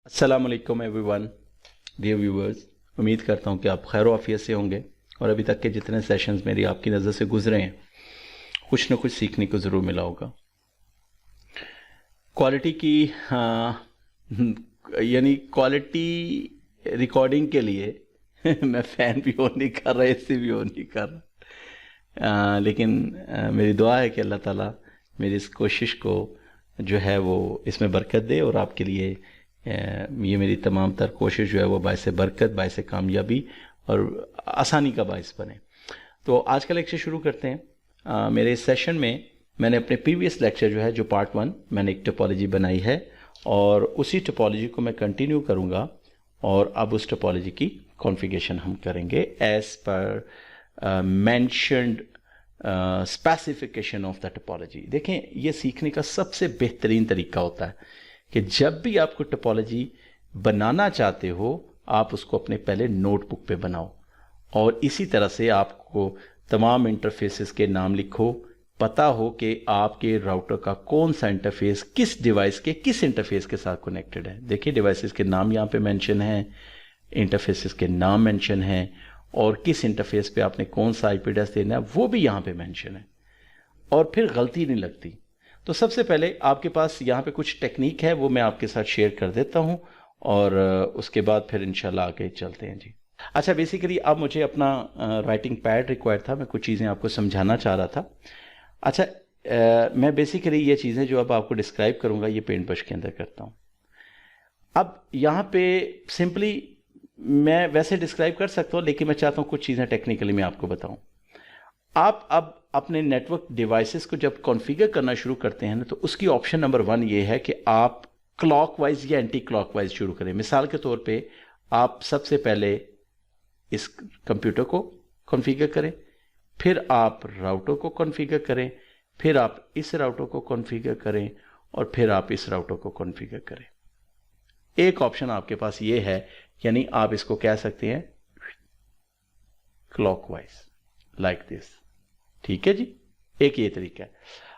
अस्सलाम वालेकुम everyone, dear viewers. उम्मीद करता हूँ कि आप खैर आफियत से होंगे और अभी तक के जितने सेशंस मेरी आपकी नज़र से गुजरे हैं कुछ ना कुछ सीखने को ज़रूर मिला होगा। क्वालिटी की यानी क्वालिटी रिकॉर्डिंग के लिए मैं फ़ैन भी ऑन नहीं कर रहा, एसी भी ऑन नहीं कर रहा, लेकिन मेरी दुआ है कि अल्लाह ताला मेरी इस कोशिश को जो है वो इसमें बरकत दे और आपके लिए ये मेरी तमाम तर कोशिश जो है वो बायस बरकत, बायस कामयाबी और आसानी का बायस बने। तो आज का लेक्चर शुरू करते हैं। मेरे इस सेशन में मैंने अपने प्रीवियस लेक्चर जो है जो पार्ट 1 मैंने एक टोपोलॉजी बनाई है और उसी टोपोलॉजी को मैं कंटिन्यू करूँगा और अब उस टोपोलॉजी की कॉन्फ़िगरेशन हम करेंगे as per mentioned specification of the topology. देखें, ये सीखने का सबसे बेहतरीन तरीका होता है कि जब भी आपको टोपोलॉजी बनाना चाहते हो आप उसको अपने पहले नोटबुक पे बनाओ और इसी तरह से आपको तमाम इंटरफेसेस के नाम लिखो, पता हो कि आपके राउटर का कौन सा इंटरफेस किस डिवाइस के किस इंटरफेस के साथ कनेक्टेड है। देखिए, डिवाइसेस के नाम यहाँ पे मेंशन हैं, इंटरफेसेस के नाम मेंशन हैं और किस इंटरफेस पे आपने कौन सा आईपी एड्रेस देना है वो भी यहाँ पे मेंशन है और फिर गलती नहीं लगती। तो सबसे पहले आपके पास यहाँ पे कुछ टेक्निक है वो मैं आपके साथ शेयर कर देता हूँ और उसके बाद फिर इंशाल्लाह आगे चलते हैं जी। अच्छा, बेसिकली अब मुझे अपना राइटिंग पैड रिक्वायर्ड था, मैं कुछ चीज़ें आपको समझाना चाह रहा था। अच्छा, मैं बेसिकली ये चीज़ें जो अब आपको डिस्क्राइब करूँगा ये पेंट ब्रश के अंदर करता हूँ। अब यहाँ पे सिंपली मैं वैसे डिस्क्राइब कर सकता हूँ लेकिन मैं चाहता हूँ कुछ चीज़ें टेक्निकली मैं आपको बताऊँ। आप अब अपने नेटवर्क डिवाइसेस को जब कॉन्फ़िगर करना शुरू करते हैं ना तो उसकी ऑप्शन नंबर 1 ये है कि आप क्लॉकवाइज या एंटी क्लॉकवाइज शुरू करें। मिसाल के तौर पे आप सबसे पहले इस कंप्यूटर को कॉन्फ़िगर करें, फिर आप राउटर को कॉन्फ़िगर करें, फिर आप इस राउटर को कॉन्फ़िगर करें और फिर आप इस राउटर को कॉन्फ़िगर करें। एक ऑप्शन आपके पास ये है, यानी आप इसको कह सकते हैं क्लॉकवाइज लाइक दिस। ठीक है जी, एक ये तरीका है।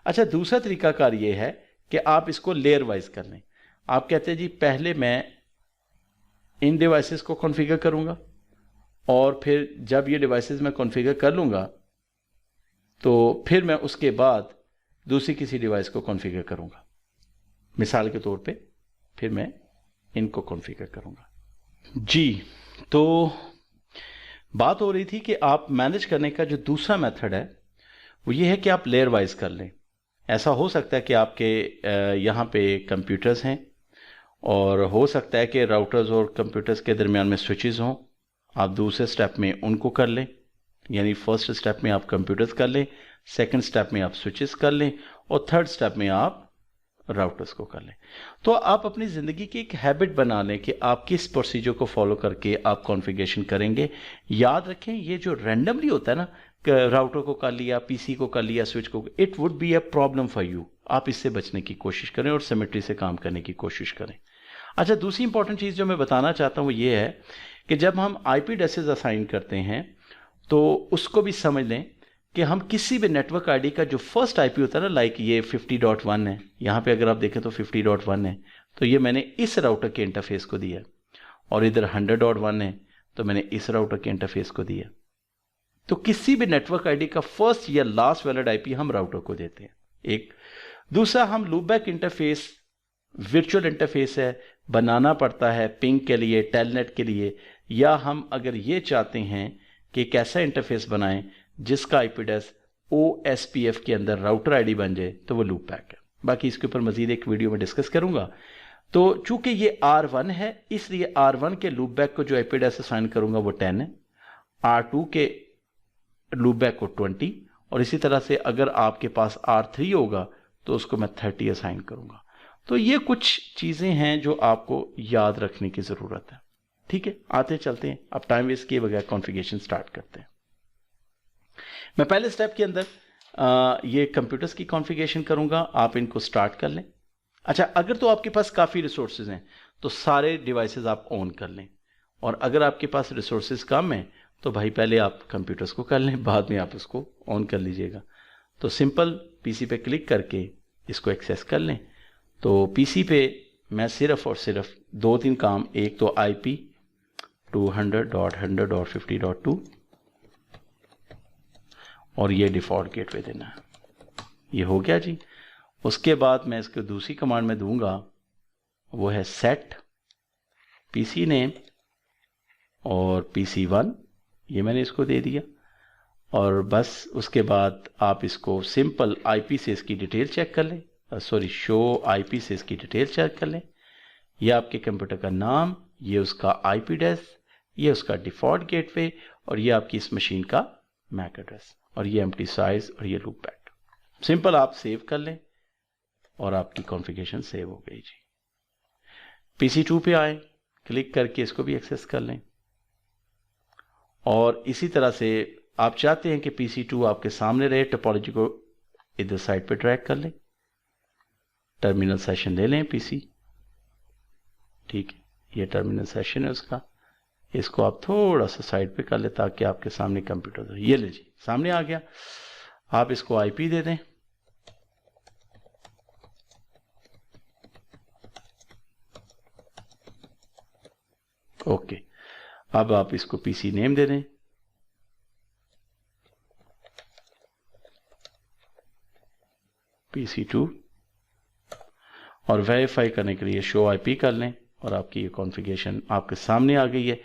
अच्छा, दूसरा तरीकाकार ये है कि आप इसको लेयर वाइज कर लें। आप कहते हैं जी पहले मैं इन डिवाइसेस को कॉन्फ़िगर करूंगा और फिर जब ये डिवाइसेस मैं कॉन्फ़िगर कर लूंगा तो फिर मैं उसके बाद दूसरी किसी डिवाइस को कॉन्फ़िगर करूंगा। मिसाल के तौर पे फिर मैं इनको कॉन्फ़िगर करूंगा जी। तो बात हो रही थी कि आप मैनेज करने का जो दूसरा मेथड है वो ये है कि आप लेयर वाइज कर लें। ऐसा हो सकता है कि आपके यहाँ पे कंप्यूटर्स हैं और हो सकता है कि राउटर्स और कंप्यूटर्स के दरमियान में स्विचेस हों। आप दूसरे स्टेप में उनको कर लें, यानी फर्स्ट स्टेप में आप कंप्यूटर्स कर लें, सेकंड स्टेप में आप स्विचेस कर लें और थर्ड स्टेप में आप राउटर्स को कर लें। तो आप अपनी ज़िंदगी की एक हैबिट बना लें कि आप किस प्रोसीजर को फॉलो करके आप कॉन्फ़िगरेशन करेंगे। याद रखें, ये जो रैंडमली होता है ना, राउटर को कर लिया, पीसी को कर लिया, स्विच को, it would be a problem for you. आप इससे बचने की कोशिश करें और सिमेट्री से काम करने की कोशिश करें। अच्छा, दूसरी इंपॉर्टेंट चीज़ जो मैं बताना चाहता हूँ वो ये है कि जब हम आईपी एड्रेसेस असाइन करते हैं तो उसको भी समझ लें कि हम किसी भी नेटवर्क आईडी का जो फर्स्ट आईपी होता है ना, लाइक ये 50.1 है, यहाँ पे अगर आप देखें तो 50.1 है, तो ये मैंने इस राउटर के इंटरफेस को दिया और इधर 100.1 है तो मैंने इस राउटर के इंटरफेस को दिया। तो किसी भी नेटवर्क आईडी का फर्स्ट या लास्ट वैलिड आईपी हम राउटर को देते हैं। एक दूसरा, हम लूपबैक इंटरफेस वर्चुअल इंटरफेस है, बनाना पड़ता है पिंग के लिए, टेलनेट के लिए, या हम अगर ये चाहते हैं कि कैसा इंटरफेस बनाएं जिसका आईपी एड्रेस OSPF के अंदर राउटर आईडी बन जाए तो वो लूपबैक है। बाकी इसके ऊपर मजीद एक वीडियो में डिस्कस करूंगा। तो चूंकि ये R1 है इसलिए R1 के लूपबैक को जो आईपी एड्रेस असाइन करूंगा वो 10 है, R2 के लूपबैक को 20 और इसी तरह से अगर आपके पास R3 होगा तो उसको मैं 30 असाइन करूंगा। तो ये कुछ चीज़ें हैं जो आपको याद रखने की ज़रूरत है। ठीक है, आते चलते हैं, अब टाइम वेस्ट किए बगैर कॉन्फ़िगरेशन स्टार्ट करते हैं। मैं पहले स्टेप के अंदर ये कंप्यूटर्स की कॉन्फ़िगरेशन करूंगा, आप इनको स्टार्ट कर लें। अच्छा, अगर तो आपके पास काफ़ी रिसोर्सेज हैं तो सारे डिवाइसेस आप ऑन कर लें और अगर आपके पास रिसोर्सेज कम हैं तो भाई पहले आप कंप्यूटर्स को कर लें, बाद में आप उसको ऑन कर लीजिएगा। तो सिंपल पीसी पे क्लिक करके इसको एक्सेस कर लें। तो पीसी पे मैं सिर्फ और सिर्फ दो तीन काम, एक तो IP 200.100.50.2 और ये डिफ़ॉल्ट गेटवे देना है। ये हो गया जी। उसके बाद मैं इसको दूसरी कमांड में दूंगा, वो है सेट PC नेम और PC1, ये मैंने इसको दे दिया। और बस उसके बाद आप इसको सिंपल IP से इसकी डिटेल चेक कर लें, सॉरी शो IP से इसकी डिटेल चेक कर लें। ये आपके कंप्यूटर का नाम, ये उसका IP एड्रेस, ये उसका डिफ़ॉल्ट गेटवे और ये आपकी इस मशीन का मैक एड्रेस और ये एम्प्टी साइज और ये लूप बैक। सिंपल आप सेव कर लें और आपकी कॉन्फ़िगरेशन सेव हो गई जी। PC2 पे आए, क्लिक करके इसको भी एक्सेस कर लें और इसी तरह से आप चाहते हैं कि PC2 आपके सामने रहे, टोपोलॉजी को इधर साइड पे ड्रैग कर लें, टर्मिनल सेशन ले लें PC, ठीक है, ये टर्मिनल सेशन है उसका। इसको आप थोड़ा सा साइड पे कर ले ताकि आपके सामने कंप्यूटर हो। ये ले जी, सामने आ गया। आप इसको IP दे दें, ओके। अब आप इसको PC नेम दे दें, PC2 और वेरीफाई करने के लिए शो IP कर लें और आपकी ये कॉन्फ़िगरेशन आपके सामने आ गई है।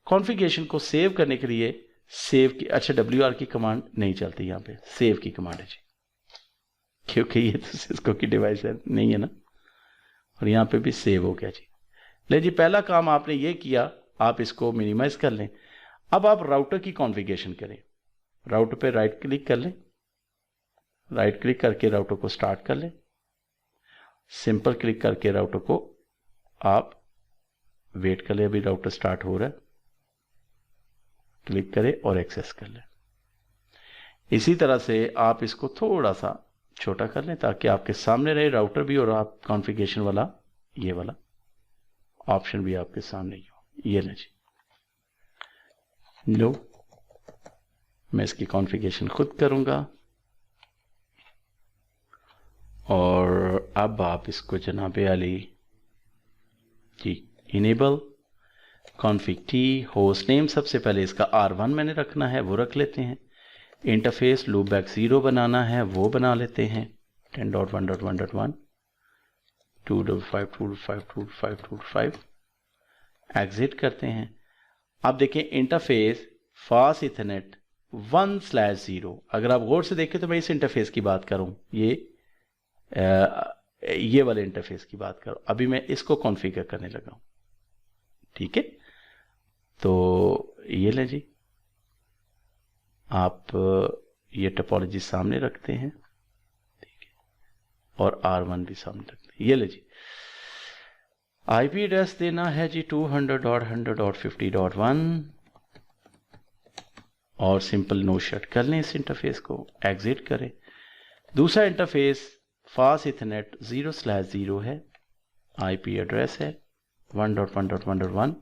कॉन्फ़िगरेशन को सेव करने के लिए सेव की, अच्छा WR की कमांड नहीं चलती यहाँ पे, सेव की कमांड है जी, क्योंकि ये तो सिस्को की डिवाइस है नहीं है ना। और यहाँ पे भी सेव हो गया जी। ले जी, पहला काम आपने ये किया, आप इसको मिनिमाइज कर लें। अब आप राउटर की कॉन्फ़िगरेशन करें, राउटर पे राइट क्लिक कर लें, राइट क्लिक करके राउटर को स्टार्ट कर लें, सिंपल क्लिक करके राउटर को आप वेट कर लें, अभी राउटर स्टार्ट हो रहा है, क्लिक करें और एक्सेस कर लें। इसी तरह से आप इसको थोड़ा सा छोटा कर लें ताकि आपके सामने रहे राउटर भी और आप कॉन्फ़िगरेशन वाला ये वाला ऑप्शन भी आपके सामने ही हो। ये लें जी, लो मैं इसकी कॉन्फ़िगरेशन खुद करूंगा और अब आप इसको जनाबे अली जी enable config T host name, सबसे पहले इसका R1 मैंने रखना है, वो रख लेते हैं। इंटरफेस लूप बैक 0 बनाना है, वो बना लेते हैं। 10.1.1.1 2.5 एग्जिट करते हैं। अब देखें इंटरफेस फास्ट इथरनेट 1/0। अगर आप गौर से देखें तो मैं इस इंटरफेस की बात करूं, ये वाले इंटरफेस की बात करूं। अभी मैं इसको कॉन्फ़िगर करने लगा हूं, ठीक है। तो ये लें जी, आप ये टोपोलॉजी सामने रखते हैं, ठीक है, और R1 भी सामने रखते हैं। ये ले जी, IP एड्रेस देना है जी 200.100.50.1 और सिंपल नो शट कर लें इस इंटरफेस को, एग्जिट करें। दूसरा इंटरफेस फास्ट इथरनेट 0/0 है, IP एड्रेस है 1.1.1.1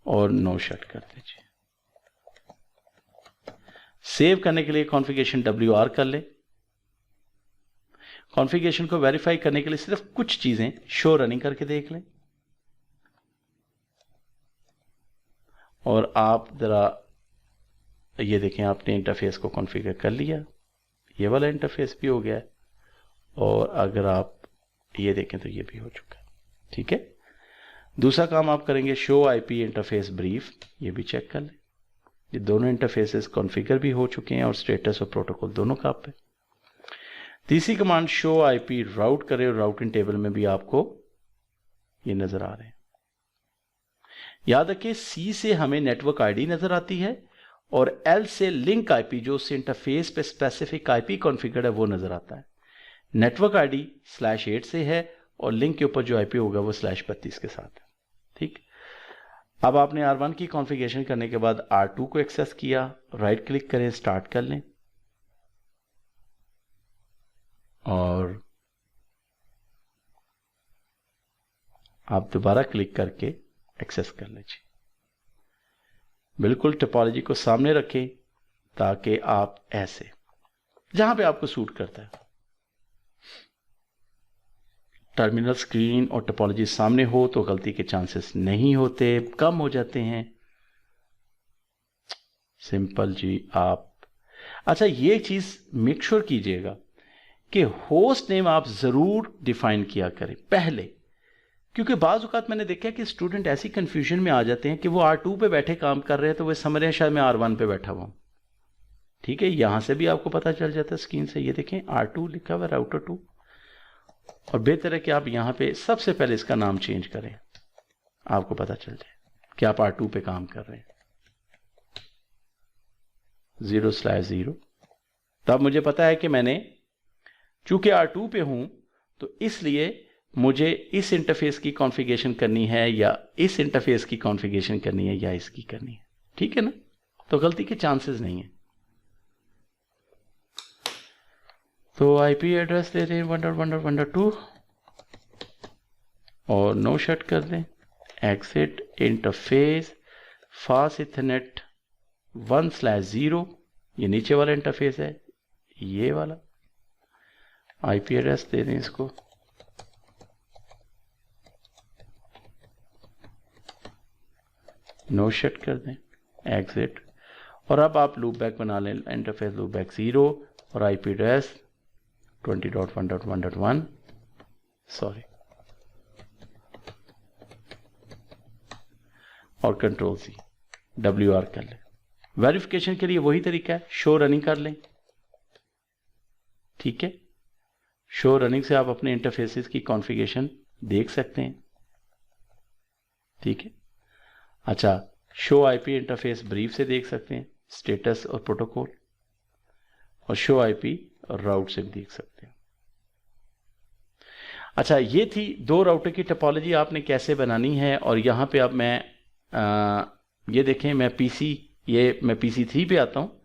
और नो शट कर दीजिए। सेव करने के लिए कॉन्फ़िगरेशन WR कर ले। कॉन्फ़िगरेशन को वेरीफाई करने के लिए सिर्फ कुछ चीजें शो रनिंग करके देख लें और आप जरा ये देखें, आपने इंटरफेस को कॉन्फ़िगर कर लिया, ये वाला इंटरफेस भी हो गया है और अगर आप ये देखें तो ये भी हो चुका है, ठीक है। दूसरा काम आप करेंगे शो IP इंटरफेस ब्रीफ, ये भी चेक कर लें। ये दोनों इंटरफेसेस कॉन्फ़िगर भी हो चुके हैं और स्टेटस और प्रोटोकॉल दोनों का पे। तीसरी कमांड शो IP राउट करें और राउटिंग टेबल में भी आपको ये नजर आ रहे हैं। याद रखिए C से हमें नेटवर्क ID नजर आती है और L से लिंक IP जो उस इंटरफेस पे स्पेसिफिक IP कॉन्फ़िगर है वो नजर आता है। नेटवर्क ID /8 से है और लिंक के ऊपर जो IP होगा वो /32 के साथ है, ठीक। अब आपने R1 की कॉन्फ़िगरेशन करने के बाद R2 को एक्सेस किया, राइट क्लिक करें, स्टार्ट कर लें और आप दोबारा क्लिक करके एक्सेस कर लीजिए। बिल्कुल टोपोलॉजी को सामने रखें ताकि आप ऐसे जहां पे आपको सूट करता है टर्मिनल स्क्रीन और टोपोलॉजी सामने हो तो गलती के चांसेस नहीं होते, कम हो जाते हैं। सिंपल जी आप। अच्छा, ये चीज मेक श्योर कीजिएगा कि होस्ट नेम आप जरूर डिफाइन किया करें पहले, क्योंकि बाज़ औक़ात मैंने देखा है कि स्टूडेंट ऐसी कंफ्यूजन में आ जाते हैं कि वो R2 पे बैठे काम कर रहे हैं तो वे समझ रहे हैं शायद मैं R1 पे बैठा हुआ हूं। ठीक है, यहां से भी आपको पता चल जाता है स्क्रीन से। ये देखें R2 लिखा हुआ, राउटर 2। और बेहतर है कि आप यहां पे सबसे पहले इसका नाम चेंज करें, आपको पता चल जाए कि आप R2 पे काम कर रहे हैं। 0/0। तब मुझे पता है कि मैंने चूंकि R2 पे हूं तो इसलिए मुझे इस इंटरफेस की कॉन्फ़िगरेशन करनी है या इस इंटरफेस की कॉन्फ़िगरेशन करनी है या इसकी करनी है। ठीक है ना, तो गलती के चांसेस नहीं है। तो आईपी एड्रेस दे दें 1.1.1.2 और नो शट कर दें। एग्जिट इंटरफेस फास्ट इथरनेट 1/0, ये नीचे वाला इंटरफेस है, ये वाला आईपी एड्रेस दे दें इसको। नो शट कर दें, एग्जिट। और अब आप लूप बैक बना लें, इंटरफेस लूप बैक 0 और आईपी एड्रेस 20.1.1.1, सॉरी, और कंट्रोल C WR कर लें। वेरिफिकेशन के लिए वही तरीका है, शो रनिंग कर लें। ठीक है, शो रनिंग से आप अपने इंटरफेसेस की कॉन्फ़िगरेशन देख सकते हैं। ठीक है, अच्छा, शो आईपी इंटरफेस ब्रीफ से देख सकते हैं, स्टेटस और प्रोटोकॉल, और शो आईपी और राउट से भी देख सकते हैं। अच्छा, ये थी 2 राउटर की टोपोलॉजी आपने कैसे बनानी है। और यहाँ पे अब मैं ये देखें, मैं PC3 पे आता हूँ।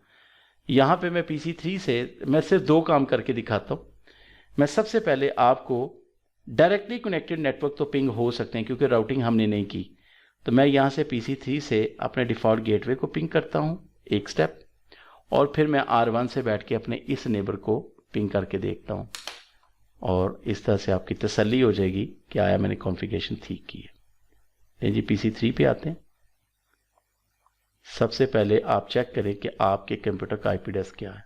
यहाँ पे मैं PC3 से मैं सिर्फ 2 काम करके दिखाता हूँ। मैं सबसे पहले आपको डायरेक्टली कनेक्टेड नेटवर्क तो पिंग हो सकते हैं क्योंकि राउटिंग हमने नहीं की, तो मैं यहाँ से PC3 से अपने डिफ़ॉल्ट गेटवे को पिंग करता हूँ एक स्टेप, और फिर मैं R1 से बैठ के अपने इस नेबर को पिंग करके देखता हूँ, और इस तरह से आपकी तसल्ली हो जाएगी कि आया मैंने कॉन्फ़िगरेशन ठीक की है। ले जी, PC3 पे आते हैं। सबसे पहले आप चेक करें कि आपके कंप्यूटर का आईपी एड्रेस क्या है।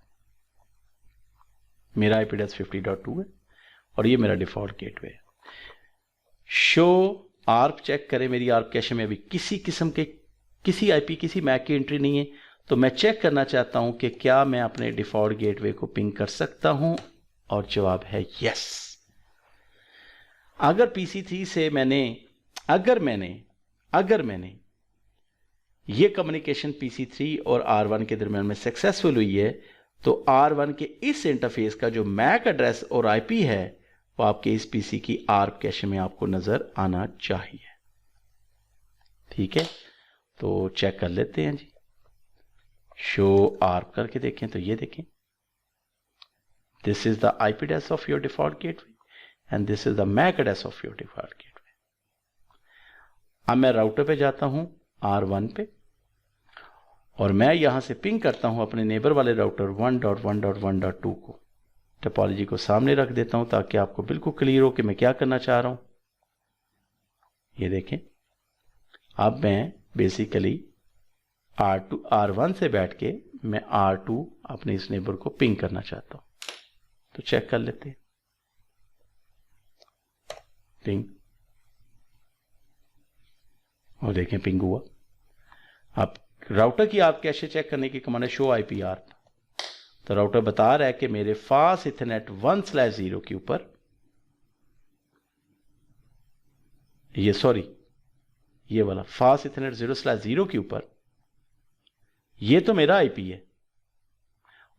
मेरा आईपी एड्रेस 50.2 है और ये मेरा डिफ़ॉल्ट गेटवे है। शो आर्प चेक करें, मेरी आर्प कैशे में अभी किसी किस्म के किसी आईपी किसी मैक की एंट्री नहीं है, तो मैं चेक करना चाहता हूं कि क्या मैं अपने डिफ़ॉल्ट गेटवे को पिंग कर सकता हूं, और जवाब है यस। अगर PC3 से अगर मैंने ये कम्युनिकेशन PC3 और R1 के दरमियान में सक्सेसफुल हुई है, तो R1 के इस इंटरफेस का जो मैक एड्रेस और आईपी है वो आपके इस पीसी की आर्प कैशे में आपको नजर आना चाहिए। ठीक है, तो चेक कर लेते हैं जी। शो आर्प करके देखें तो ये देखें, this is the IP address of your default gateway and this is the MAC address of your default gateway. अब मैं राउटर पे जाता हूं R1 पे, और मैं यहां से पिंग करता हूं अपने नेबर वाले राउटर 1.1.1.2 को। टोपोलॉजी को सामने रख देता हूं ताकि आपको बिल्कुल क्लियर हो कि मैं क्या करना चाह रहा हूं। ये देखें, अब मैं बेसिकली R1 से बैठ के मैं R2 अपने इस नेबर को पिंग करना चाहता हूं, तो चेक कर लेते हैं। पिंग, और देखें पिंग हुआ। अब राउटर की आर्प कैशे चेक करने की कमांड है शो आईपी आर्प। तो राउटर बता रहा है कि मेरे फास्ट इथरनेट 1/0 के ऊपर ये वाला फास्ट इथरनेट 0/0 के ऊपर ये तो मेरा आईपी है,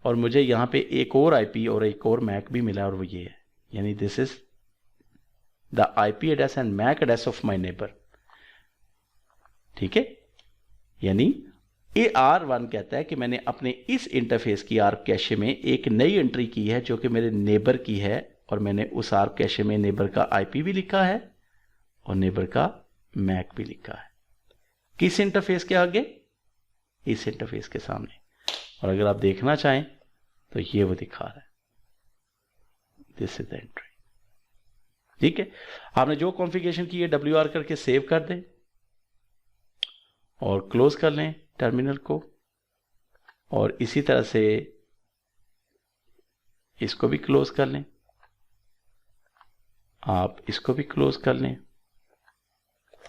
और मुझे यहां पे एक और आईपी और एक और मैक भी मिला, और वो ये है, यानी this is the IP address and MAC address of my neighbour. ठीक है, यानी R1 कहता है कि मैंने अपने इस इंटरफेस की आर्प कैशे में एक नई एंट्री की है जो कि मेरे नेबर की है, और मैंने उस आर्प कैशे में नेबर का आईपी भी लिखा है और नेबर का मैक भी लिखा है। किस इंटरफेस के आगे? इस इंटरफेस के सामने। और अगर आप देखना चाहें तो ये वो दिखा रहा है, दिस इज द एंट्री। ठीक है, आपने जो कॉन्फ़िगरेशन की है WR करके सेव कर दें और क्लोज कर लें टर्मिनल को, और इसी तरह से इसको भी क्लोज कर लें, आप इसको भी क्लोज कर लें,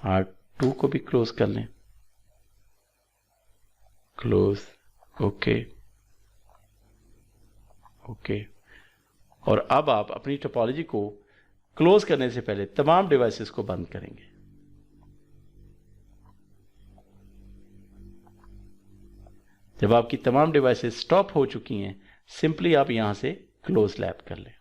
R2 को भी क्लोज कर लें, क्लोज, ओके ओके। और अब आप अपनी टोपोलॉजी को क्लोज करने से पहले तमाम डिवाइसेस को बंद करेंगे। जब आपकी तमाम डिवाइसेस स्टॉप हो चुकी हैं, सिंपली आप यहां से क्लोज लैब कर लें।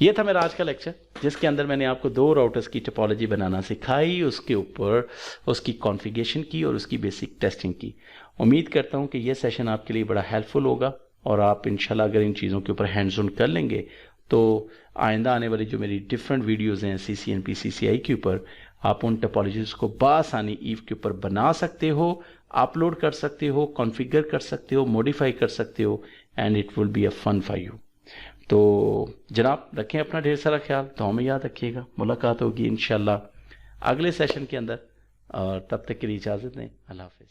यह था मेरा आज का लेक्चर, जिसके अंदर मैंने आपको 2 राउटर्स की टोपोलॉजी बनाना सिखाई, उसके ऊपर उसकी कॉन्फ़िगरेशन की और उसकी बेसिक टेस्टिंग की। उम्मीद करता हूं कि यह सेशन आपके लिए बड़ा हेल्पफुल होगा और आप इंशाल्लाह अगर इन चीज़ों के ऊपर हैंड्स ऑन कर लेंगे तो आइंदा आने वाली जो मेरी डिफरेंट वीडियोज़ हैं CCNP CCI के ऊपर, आप उन टोपोलॉजीज़ को बासानी ईव के ऊपर बना सकते हो, अपलोड कर सकते हो, कॉन्फ़िगर कर सकते हो, मॉडिफाई कर सकते हो, and it will be a fun for you. तो जनाब, रखें अपना ढेर सारा ख्याल, तो हमें याद रखिएगा। मुलाकात होगी इंशाल्लाह अगले सेशन के अंदर, और तब तक के लिए इजाज़त दें। अल्लाह हाफ़िज़।